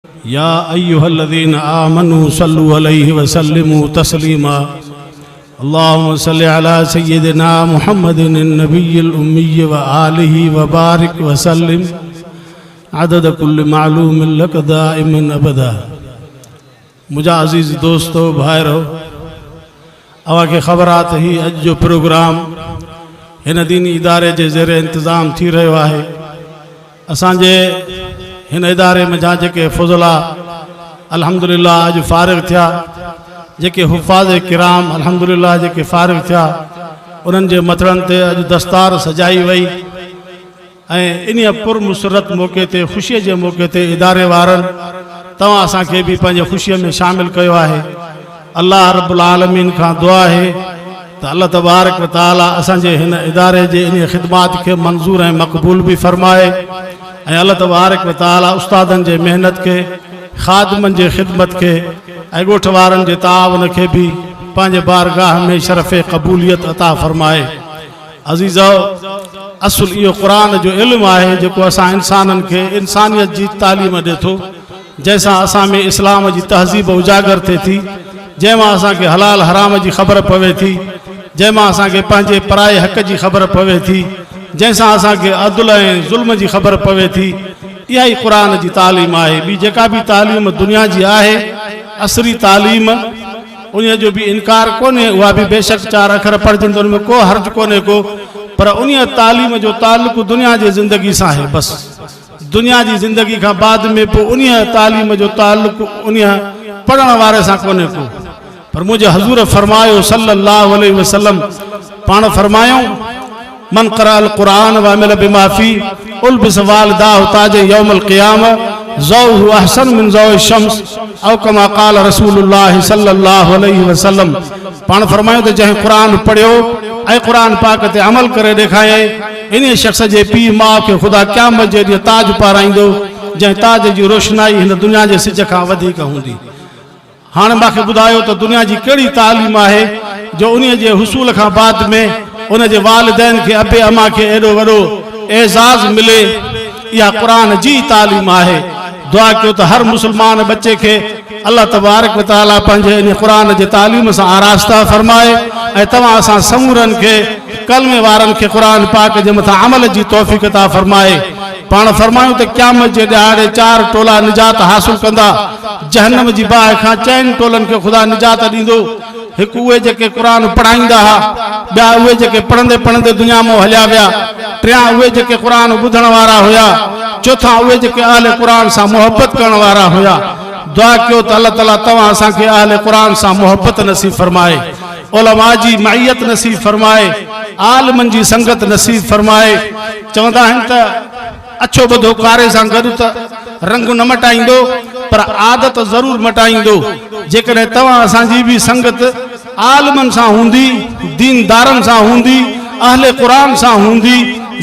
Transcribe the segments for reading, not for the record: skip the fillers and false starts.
या अय्युहल्लज़ीन आमनू सल्लु अलैहि वसल्लिमू तस्लीमा। अल्लाहुम्मा सल्लि अला सय्यिदिना मुहम्मदिन नबिय्यिल उम्मी व आलिहि व बारिक व सल्लिम अदद कुल्लि मालूमिन लक दाइमन अबदा। मुझा अज़ीज़ दोस्तों भाइरो, अवा के ख़बरात ही अज जो प्रोग्राम हिन दीनी इदारे जे ज़ेरे इंतज़ाम थी रहियो आहे। असांजे हिन इदारे में जा जेके फ़ुज़ला अल्हम्दुलिल्लाह अज फ़ारिग़ थिया, जेके हुफ़ाज़ किराम अल्हम्दुलिल्लाह जेके फ़ारिग़ थिया, उन्हनि जे मथड़नि ते अज दस्तार सजाई वई ऐं इन पुरमुसरत मौक़े ते ख़ुशीअ जे मौक़े ते इदारे वारनि तव्हां असांखे बि पंहिंजे ख़ुशीअ में शामिल कयो आहे। अल्लाह रब्बुल आलमीन खां दुआ आहे त अल्लाह तबारक व तआला असांजे हिन इदारे जे इन ख़िदमात खे मंज़ूर ऐं मक़बूल भी फ़रमाए ऐं अल्लाह तबारक व तआला उस्तादनि जे मेहनत खे, ख़ादिमनि जे ख़िदमत खे ऐं ॻोठ वारनि जे ताउन खे भी पंहिंजे बारगाह में शरफ़ क़बूलियत अता फ़रमाए। अज़ीज़ो, असुल इहो क़ुरान जो इल्मु आहे जेको असां इंसाननि खे इंसानियत जी तालीम ॾिए थो, जंहिंसां असां में इस्लाम जी तहज़ीब उजागर थिए थी, जंहिंमां असांखे हलाल हराम जी ख़बर पवे थी, जंहिंमां असांखे पंहिंजे पराए हक़ जी ख़बर पवे थी, जंहिंसां असांखे अदल ऐं ज़ुल्म जी ख़बर पवे थी। इहा ई क़ुरान जी तालीम आहे। ॿी जेका बि तालीम दुनिया जी आहे, असरी तालीम, उन जो बि इनकार कोन्हे, उहा बि बेशक 4 अखर पढ़जनि त उन में को हर्ज कोन्हे को, पर उन तालीम जो ताल्लुक़ दुनिया जी ज़िंदगी सां आहे। बस दुनिया जी ज़िंदगी खां बाद में पोइ उन तालीम जो ताल्लुक़ उन पढ़ण वारे सां कोन्हे को। पर मुंहिंजे हज़ूर फरमायो सल्लल्लाहु अलैहि वसल्लम, पाण फरमायूं, मन क़राअल क़ुरान व अमिल बिमा फी उल्बिस वालिदाहु ताज यौमल क़ियामा ज़ौहु अहसन मिन ज़ौइ शम्स औ कमा क़ाल रसूलुल्लाह सल्लल्लाहु अलैहि वसल्लम। पाण फरमायो त जंहिं क़ुरान पढ़ियो ऐं क़ुरान पाक ते अमल करे ॾेखारे, इन शख़्स जे पीउ माउ खे ख़ुदा क़यामत जे ॾींहुं ताज पाराईंदो, जंहिं ताज जी रोशनाई हिन दुनिया जे सिज खां वधीक हूंदी। हाणे मूंखे ॿुधायो त दुनिया जी कहिड़ी तालीम आहे जो उन जे हुसूल खां बाद में उन जे वालिदैन खे, अबे अमा खे एॾो वॾो एज़ाज़ मिले। इहा क़ुरान जी तालीम आहे। दुआ कयो त हर मुसलमान बच्चे खे अल्लाह तबारक व तआला पंहिंजे इन क़ुरान जे तालीम सां आरास्ता फ़रमाए ऐं तव्हां असां समूरनि खे, कलमे वारनि खे क़ुरान पाक जे मथां अमल जी तौफ़ीक़ अता फ़रमाए। पाण फरमायूं त क़यामत जे ॾियारे 4 टोला निजात हासिल कंदा, जहन्नम जी बाहि खां 4 टोलनि खे ख़ुदा निजात ॾींदो। हिकु उहे जेके क़ुरान पढ़ाईंदा हुआ, ॿिया उहे जेके पढ़ंदे पढ़ंदे दुनिया में हलिया विया, टियां उहे जेके क़ुरान ॿुधण वारा हुया, चौथा उहे जेके अहले क़ुरान सां मोहब्बत करण वारा हुया। दुआ कयो त अल्लाह ताला तव्हां असांखे अहले क़ुरान सां मोहब्बत नसीब फरमाए, उलमा जी मइयत नसीब फरमाए, आलिमनि जी संगत नसीब फरमाए। चवंदा आहिनि त अछो ॿधो कारे सां गॾु त रंग न मटाईंदो, पर आदत ज़रूर मटाईंदो। जेकॾहिं तव्हां असांजी बि संगत आलिमनि सां हूंदी, दीनदारनि सां हूंदी, अहले क़ुरान सां हूंदी,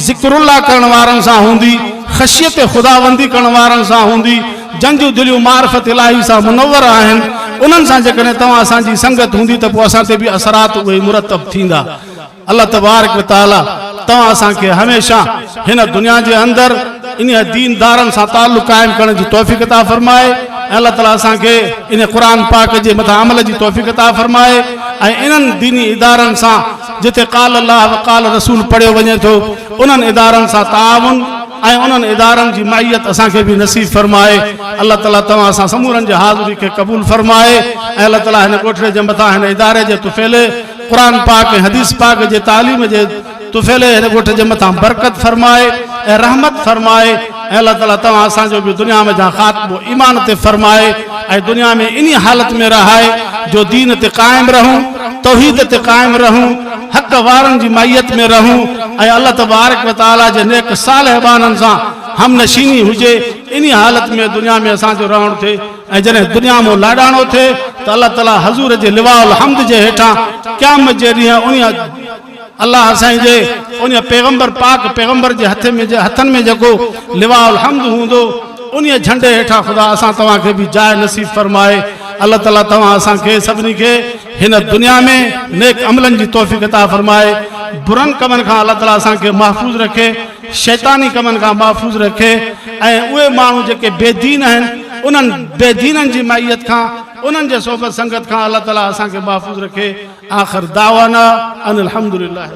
ज़िक्रुल्लाह करण वारनि सां हूंदी, ख़शियत ख़ुदाबंदी करण वारनि सां हूंदी, जंहिंजूं दिलियूं मारिफत इलाही सां मुनव्वर आहिनि, उन्हनि सां जेकॾहिं तव्हां असांजी संगत हूंदी त पोइ असां ते बि असरात उहे मुरतब थींदा। अल्लाह तबारक व तआला तव्हां असांखे हमेशह हिन दुनिया जे अंदरि इन दीनदारनि सां ताल्लुक़ क़ाइम करण जी तौफ़ीक़ अता फ़रमाए ऐं अल्लाह ताला असांखे इन क़ुरान पाक जे मथां अमल जी तौफ़ीक़ अता फ़रमाए ऐं इन्हनि दीनी इदारनि सां जिते क़ाल अल्लाह व क़ाल रसूल पढ़ियो वञे थो, उन्हनि इदारनि सां ताउन ऐं उन्हनि इदारनि जी मइयत असांखे बि नसीब फरमाए। अल्लाह ताला तव्हां असां समूरनि जे हाज़िरी खे क़बूल फरमाए ऐं अल्लाह ताला हिन ॻोठड़े जे मथां हिन इदारे जे तुफ़ैले क़ुरान पाक ऐं हदीस पाक जे तालीम जे तुफ़ैले हिन ॻोठ जे मथां बरकत फरमाए ऐं रहमत फरमाए ऐं अल्लाह ताला तव्हां असांजो बि दुनिया में जा ख़ात्मो ईमान ते फरमाए ऐं दुनिया में इन हालत में रहाए जो दीन ते क़ाइम रहूं, तौहीद ते क़ाइम रहूं, हक़ वारनि जी मइयत में रहूं ऐं अल्लाह तबारक व तआला जे नेक सालिहबाननि सां हम नशीनी हुजे। इन हालत में दुनिया में असांजो रहणु थिए ऐं जॾहिं दुनिया में लाॾाणो थिए त अल्लाह ताला हज़ूर जे लिवाउल हम्द जे हेठां क़यामत जे ॾींहुं उन अल्लाह साईं जे उन पैगंबर पाक पैगंबर जे हथनि में जेको लिवाउल हम्द हूंदो, उन झंडे हेठां ख़ुदा असां तव्हांखे बि जाइ नसीब फरमाए। अल्लाह ताला तव्हां असांखे सभिनी खे हिन दुनिया में नेक अमलनि जी तौफ़ीक़ अता फरमाए, बुरनि कमनि खां अल्लाह ताला असांखे महफ़ूज़ रखे, शैतानी कमनि खां महफ़ूज़ रखे ऐं उहे माण्हू जेके बेदीन आहिनि उन्हनि बेदीननि जी माइयत खां, उन्हनि जे सोबत संगत खां अल्लाह ताला असांखे महफ़ूज़ रखे। आख़िर दावाना अनिल हम्दुलिल्लाह।